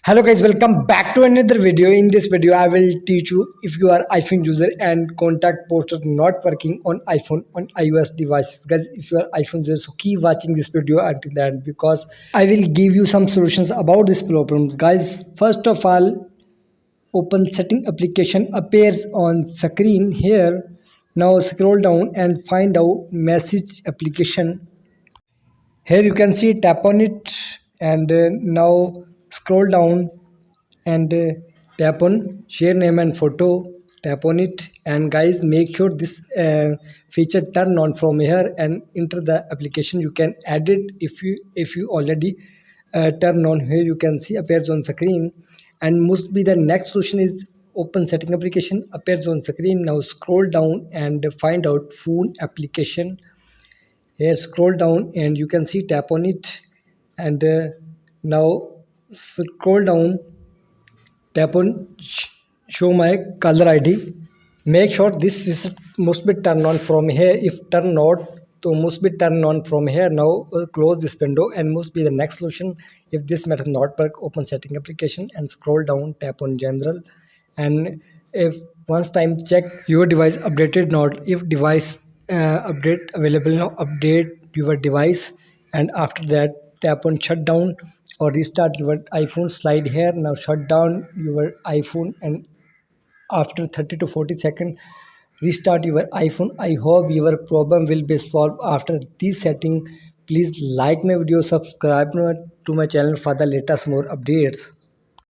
Hello guys, welcome back to another video. In this video I will teach you if you are iPhone user and contact poster not working on iPhone on iOS devices. Guys, if you are iPhone user, so keep watching this video until the end because I will give you some solutions about this problem. Guys, first of all, open setting application appears on screen here. Now scroll down and find out message application. Here you can see, tap on it, and now scroll down and tap on share name and photo. Tap on it, and guys, make sure this feature turn on from here and enter the application. You can add it if you already turn on. Here you can see appears on screen, and must be the next solution is open setting application appears on screen. Now scroll down and find out phone application. Here scroll down and you can see, tap on it, and now scroll down, tap on show my caller ID. Make sure this visit must be turned on from here. If turn not, so must be turned on from here. Now close this window and must be the next solution. If this method not work, open setting application and scroll down, tap on general, and if once time check your device updated not. If device update available now, update your device, and after that tap on shutdown or restart your iPhone. Slide here, now shut down your iPhone, and after 30 to 40 seconds restart your iPhone. I hope your problem will be solved after this setting. Please like my video, subscribe to my channel for the latest more updates.